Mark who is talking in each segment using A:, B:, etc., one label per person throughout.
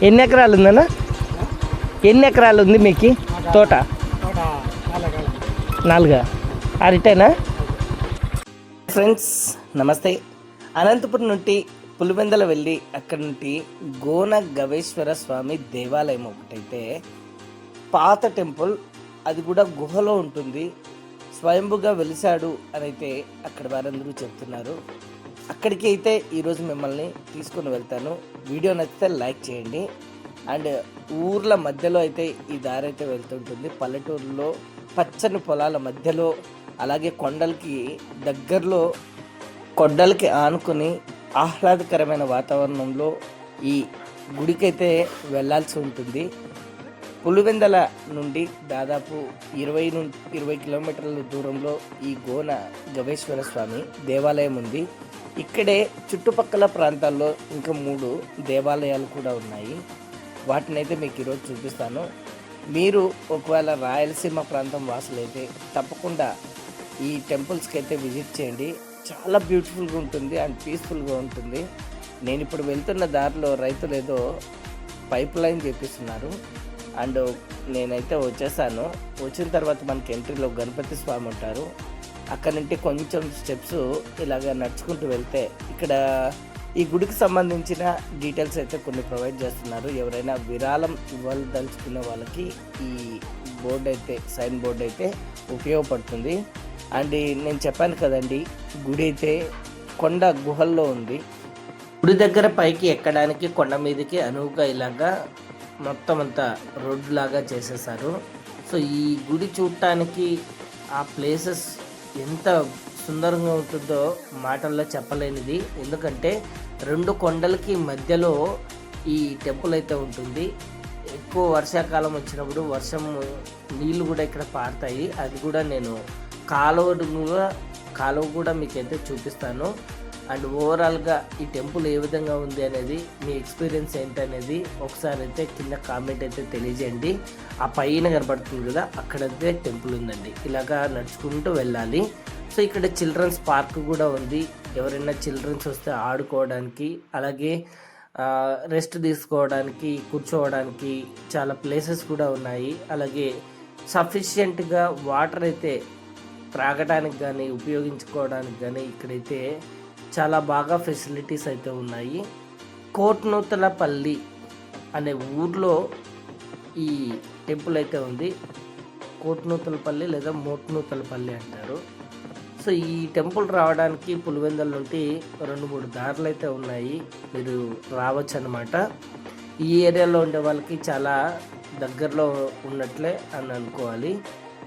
A: ఎన్ని ఎకరాలు ఉందన్నా? ఎన్ని ఎకరాలు ఉంది మీకు తోట? 4 అరిటేనా? ఫ్రెండ్స్ నమస్తే. అనంతపురం నుండి పులివెందల వెళ్ళి అక్కడి నుండి గోన గవేశ్వర స్వామి దేవాలయం ఒకటైతే పాత టెంపుల్, అది కూడా గుహలో ఉంటుంది, స్వయంభుగా వెలిశాడు అని అయితే అక్కడ వారందరూ చెప్తున్నారు. అక్కడికి అయితే ఈరోజు మిమ్మల్ని తీసుకొని వెళ్తాను. వీడియో నచ్చితే లైక్ చేయండి. అండ్ ఊర్ల మధ్యలో అయితే ఈ దారి అయితే వెళ్తుంటుంది, పల్లెటూరులో పచ్చని పొలాల మధ్యలో, అలాగే కొండలకి దగ్గరలో, కొండలకి ఆనుకొని ఆహ్లాదకరమైన వాతావరణంలో ఈ గుడికైతే వెళ్ళాల్సి ఉంటుంది. పులివెందల నుండి దాదాపు 20 కిలోమీటర్ల దూరంలో ఈ గోన గవేశ్వర స్వామి దేవాలయం ఉంది. ఇక్కడే చుట్టుపక్కల ప్రాంతాల్లో ఇంకా 3 దేవాలయాలు కూడా ఉన్నాయి. వాటిని అయితే మీకు ఈరోజు చూపిస్తాను. మీరు ఒకవేళ రాయలసీమ ప్రాంతం వాసులైతే తప్పకుండా ఈ టెంపుల్స్కి అయితే విజిట్ చేయండి. చాలా బ్యూటిఫుల్గా ఉంటుంది అండ్ పీస్ఫుల్గా ఉంటుంది. నేను ఇప్పుడు వెళ్తున్న దారిలో రైతులు ఏదో పైప్ లైన్ చేపిస్తున్నారు. అండ్ నేనైతే వచ్చేసాను. వచ్చిన తర్వాత మనకి ఎంట్రీలో గణపతి స్వామి ఉంటారు. అక్కడ నుండి కొంచెం స్టెప్స్ ఇలాగ నడుచుకుంటూ వెళ్తే ఇక్కడ ఈ గుడికి సంబంధించిన డీటెయిల్స్ అయితే కొన్ని ప్రొవైడ్ చేస్తున్నారు. ఎవరైనా విరాళం ఇవ్వదలుచుకునే వాళ్ళకి ఈ బోర్డు అయితే, సైన్ బోర్డు అయితే ఉపయోగపడుతుంది. అండ్ నేను చెప్పాను కదండి, గుడి అయితే కొండ గుహల్లో ఉంది. గుడి దగ్గర పైకి ఎక్కడానికి కొండ మీదకి అనువుగా ఇలాగా మొత్తం అంతా రోడ్డు లాగా చేసేసారు. సో ఈ గుడి చూడటానికి ఆ ప్లేసెస్ ఎంత సుందరంగా ఉంటుందో మాటల్లో చెప్పలేనిది. ఎందుకంటే 2 కొండలకి మధ్యలో ఈ టెంపుల్ అయితే ఉంటుంది. ఎక్కువ వర్షాకాలం వచ్చినప్పుడు వర్షం నీళ్ళు కూడా ఇక్కడ పారుతాయి. అది కూడా నేను కాలువ కూడా మీకైతే చూపిస్తాను. అండ్ ఓవరాల్గా ఈ టెంపుల్ ఏ విధంగా ఉంది అనేది, మీ ఎక్స్పీరియన్స్ ఏంటనేది ఒకసారి అయితే కింద కామెంట్ అయితే తెలియజేయండి. ఆ పైన కనబడుతుంది కదా, అక్కడైతే టెంపుల్ ఉందండి. ఇలాగా నడుచుకుంటూ వెళ్ళాలి. సో ఇక్కడ చిల్డ్రన్స్ పార్క్ కూడా ఉంది. ఎవరైనా చిల్డ్రన్స్ వస్తే ఆడుకోవడానికి, అలాగే రెస్ట్ తీసుకోవడానికి, కూర్చోవడానికి చాలా ప్లేసెస్ కూడా ఉన్నాయి. అలాగే సఫిషియెంట్గా వాటర్ అయితే త్రాగడానికి కానీ ఉపయోగించుకోవడానికి కానీ ఇక్కడైతే చాలా బాగా ఫెసిలిటీస్ అయితే ఉన్నాయి. కోట్నూతలపల్లి అనే ఊర్లో ఈ టెంపుల్ అయితే ఉంది. కోట్నూతలపల్లి లేదా మోట్నూతలపల్లి అంటారు. సో ఈ టెంపుల్ రావడానికి పులివెందల నుండి 2-3 దారులు అయితే ఉన్నాయి. మీరు రావచ్చు అన్నమాట. ఈ ఏరియాలో ఉండే వాళ్ళకి చాలా దగ్గరలో ఉన్నట్లే అని అనుకోవాలి.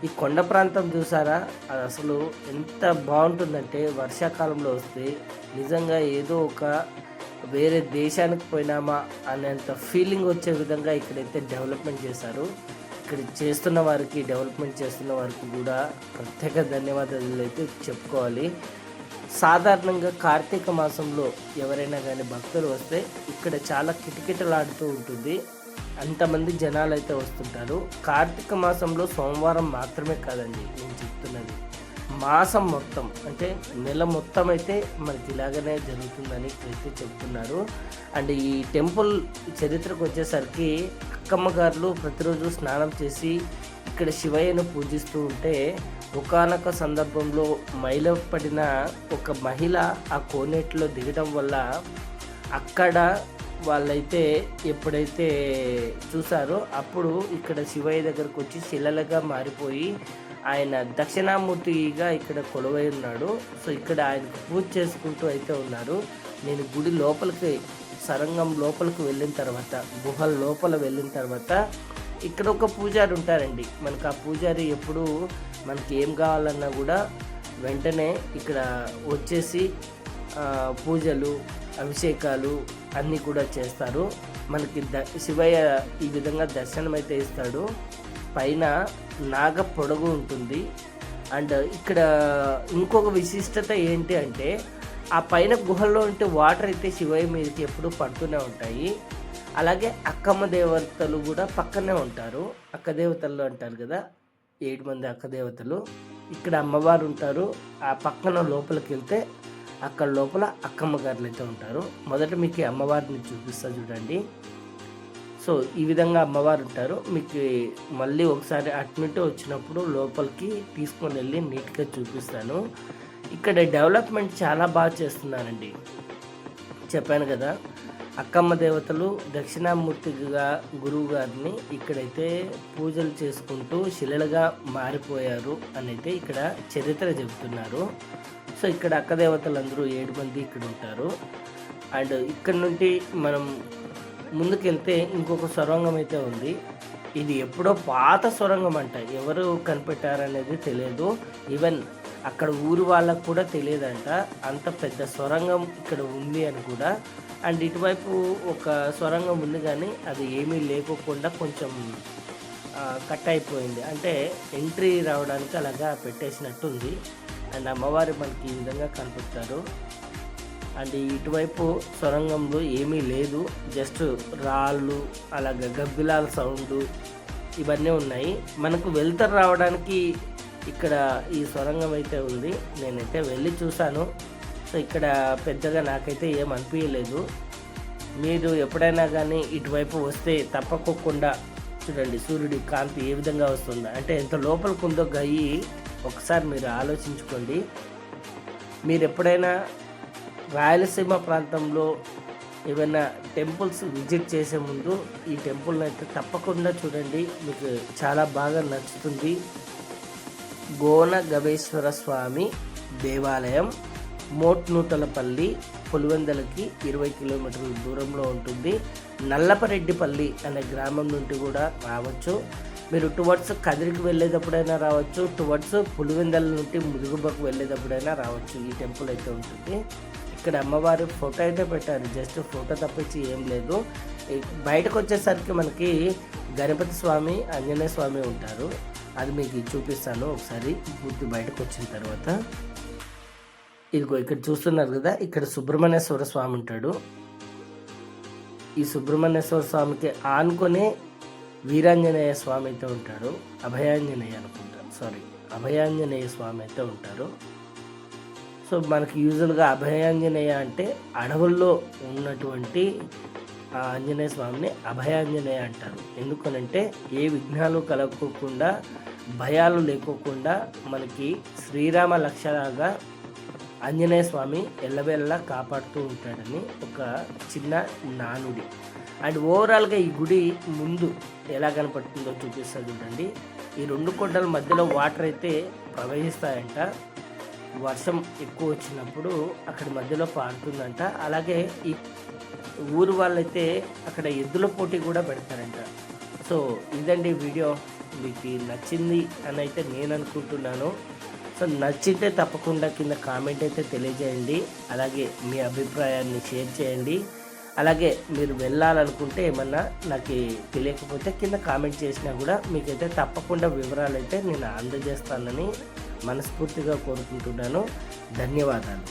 A: ఈ కొండ ప్రాంతం చూసారా, అది అసలు ఎంత బాగుంటుందంటే వర్షాకాలంలో వస్తే నిజంగా ఏదో ఒక వేరే దేశానికి పోయినామా అనేంత ఫీలింగ్ వచ్చే విధంగా ఇక్కడైతే డెవలప్మెంట్ చేశారు. ఇక్కడ డెవలప్మెంట్ చేస్తున్న వారికి కూడా ప్రత్యేక ధన్యవాదాలు అయితే చెప్పుకోవాలి. సాధారణంగా కార్తీక మాసంలో ఎవరైనా కానీ భక్తులు వస్తే ఇక్కడ చాలా కిటకిటలాడుతూ ఉంటుంది. అంతమంది జనాలు అయితే వస్తుంటారు. కార్తీక మాసంలో సోమవారం మాత్రమే కాదండి నేను చెప్తున్నది, మాసం మొత్తం అంటే నెల మొత్తం అయితే మనకి ఇలాగనే జరుగుతుందని అయితే చెప్తున్నారు. అండ్ ఈ టెంపుల్ చరిత్రకు వచ్చేసరికి అక్కమ్మ గారులు ప్రతిరోజు స్నానం చేసి ఇక్కడ శివయ్యను పూజిస్తూ ఉంటే ఒకానొక సందర్భంలో మైలపడిన ఒక మహిళ ఆ కోనేటిలో దిగడం వల్ల అక్కడ వాళ్ళైతే ఎప్పుడైతే చూసారో అప్పుడు ఇక్కడ శివయ్య దగ్గరకు వచ్చి శిలలుగా మారిపోయి ఆయన దక్షిణామూర్తిగా ఇక్కడ కొలువై ఉన్నాడు. సో ఇక్కడ ఆయనకు పూజ చేసుకుంటూ అయితే ఉన్నారు. నేను గుడి లోపలికి, సరంగం లోపలికి వెళ్ళిన తర్వాత, గుహల లోపల వెళ్ళిన తర్వాత ఇక్కడ ఒక పూజారి ఉంటారండి. మనకు ఆ పూజారి ఎప్పుడు మనకి ఏం కావాలన్నా కూడా వెంటనే ఇక్కడ వచ్చేసి పూజలు, అభిషేకాలు అన్నీ కూడా చేస్తారు. మనకి శివయ్య ఈ విధంగా దర్శనం అయితే ఇస్తాడు. పైన నాగ పొడగు ఉంటుంది. అండ్ ఇక్కడ ఇంకొక విశిష్టత ఏంటి అంటే, ఆ పైన గుహల్లో ఉంటే వాటర్ అయితే శివయ్య మీదకి ఎప్పుడూ పడుతూనే ఉంటాయి. అలాగే అక్కమ్మ దేవతలు కూడా పక్కనే ఉంటారు. అక్క దేవతలు అంటారు కదా, 7 మంది అక్క దేవతలు. ఇక్కడ అమ్మవారు ఉంటారు. ఆ పక్కన లోపలికి వెళ్తే అక్కడ లోపల అక్కమ్మ గారులు అయితే ఉంటారు. మొదట మీకు అమ్మవారిని చూపిస్తా చూడండి. సో ఈ విధంగా అమ్మవారు ఉంటారు. మీకు మళ్ళీ ఒకసారి అటునుంటి వచ్చినప్పుడు లోపలికి తీసుకొని వెళ్ళి నీట్గా చూపిస్తాను. ఇక్కడ డెవలప్మెంట్ చాలా బాగా చేస్తున్నారండి. చెప్పాను కదా, అక్కమ్మ దేవతలు దక్షిణామూర్తిగా గురువు గారిని ఇక్కడైతే పూజలు చేసుకుంటూ శిలలుగా మారిపోయారు అని అయితే ఇక్కడ చరిత్ర చెబుతున్నారు. సో ఇక్కడ అక్క దేవతలందరూ 7 మంది ఇక్కడ ఉంటారు. అండ్ ఇక్కడ నుండి మనం ముందుకెళ్తే ఇంకొక సొరంగం అయితే ఉంది. ఇది ఎప్పుడో పాత సొరంగం అంట, ఎవరు కనిపెట్టారనేది తెలియదు. ఈవెన్ అక్కడ ఊరు వాళ్ళకు కూడా తెలియదంట, అంత పెద్ద సొరంగం ఇక్కడ ఉంది అని కూడా. అండ్ ఇటువైపు ఒక సొరంగం ఉంది కానీ అది ఏమీ లేకోకుండా కొంచెం కట్ అయిపోయింది, అంటే ఎంట్రీ రావడానికి అలాగా పెట్టేసినట్టుంది. అండ్ అమ్మవారి మనకి ఈ విధంగా కనిపిస్తారు. అండ్ ఇటువైపు సొరంగంలో ఏమీ లేదు, జస్ట్ రాళ్ళు అలాగ గబ్బిలాల సౌండ్ ఇవన్నీ ఉన్నాయి. మనకు వెళ్తారు రావడానికి ఇక్కడ ఈ సొరంగం అయితే ఉంది. నేనైతే వెళ్ళి చూశాను. సో ఇక్కడ పెద్దగా నాకైతే ఏం అనిపించలేదు. మీరు ఎప్పుడైనా కానీ ఇటువైపు వస్తే తప్పకోకుండా చూడండి సూర్యుడి కాంతి ఏ విధంగా వస్తుందో, అంటే ఎంత లోపలికి ఉందో గయ్యి ఒకసారి మీరు ఆలోచించుకోండి. మీరు ఎప్పుడైనా రాయలసీమ ప్రాంతంలో ఏమైనా టెంపుల్స్ విజిట్ చేసే ముందు ఈ టెంపుల్ని అయితే తప్పకుండా చూడండి, మీకు చాలా బాగా నచ్చుతుంది. గోన గవేశ్వర స్వామి దేవాలయం మోట్నూతలపల్లి పులివెందలకి 20 కిలోమీటర్ల దూరంలో ఉంటుంది. నల్లపరెడ్డిపల్లి అనే గ్రామం నుండి కూడా రావచ్చు. మీరు టువర్డ్స్ కదిరికి వెళ్ళేటప్పుడైనా రావచ్చు, టువర్డ్స్ పులివెందల నుండి ముదుగుబకు వెళ్ళేటప్పుడైనా రావచ్చు. ఈ టెంపుల్ అయితే ఉంటుంది. ఇక్కడ అమ్మవారి ఫోటో అయితే పెట్టారు, జస్ట్ ఫోటో తప్పించి ఏం లేదు. బయటకు వచ్చేసరికి మనకి గణపతి స్వామి ఆంజనేయ స్వామి ఉంటారు, అది మీకు చూపిస్తాను ఒకసారి పూర్తి బయటకు వచ్చిన తర్వాత. ఇదిగో ఇక్కడ చూస్తున్నారు కదా, ఇక్కడ సుబ్రహ్మణ్యేశ్వర స్వామి ఉంటాడు. ఈ సుబ్రహ్మణ్యేశ్వర స్వామికి ఆనుకొనే వీరాంజనేయ స్వామి అయితే ఉంటాడు, అభయాంజనేయ అనుకుంటారు, అభయాంజనేయ స్వామి అయితే ఉంటారు. సో మనకి యూజువల్గా అభయాంజనేయ అంటే అడవుల్లో ఉన్నటువంటి ఆంజనేయ స్వామిని అభయాంజనేయ అంటారు. ఎందుకనంటే ఏ విఘ్నాలు కలగకుండా భయాలు లేకోకుండా మనకి శ్రీరామ లక్షలాగా ఆంజనేయ స్వామి ఎల్లవేళలా కాపాడుతూ ఉంటాడని ఒక చిన్న నానుడి. అండ్ ఓవరాల్గా ఈ గుడి ముందు ఎలా కనపడుతుందో చూపిస్తుంది చూడండి. ఈ 2 కొండల మధ్యలో వాటర్ అయితే ప్రవహిస్తాయంట, వర్షం ఎక్కువ వచ్చినప్పుడు అక్కడ మధ్యలో పారుతుందంట. అలాగే ఈ ఊరు వాళ్ళైతే అక్కడ ఎద్దుల పోటీ కూడా పెడతారంట. సో ఇదండి వీడియో, మీకు నచ్చింది అని అయితే నేను అనుకుంటున్నాను. సో నచ్చితే తప్పకుండా కింద కామెంట్ అయితే తెలియజేయండి, అలాగే మీ అభిప్రాయాన్ని షేర్ చేయండి. అలాగే మీరు వెళ్ళాలనుకుంటే ఏమన్నా నాకు తెలియకపోతే కింద కామెంట్ చేసినా కూడా మీకైతే తప్పకుండా వివరాలు అయితే నేను అందజేస్తానని మనస్ఫూర్తిగా కోరుకుంటున్నాను. ధన్యవాదాలు.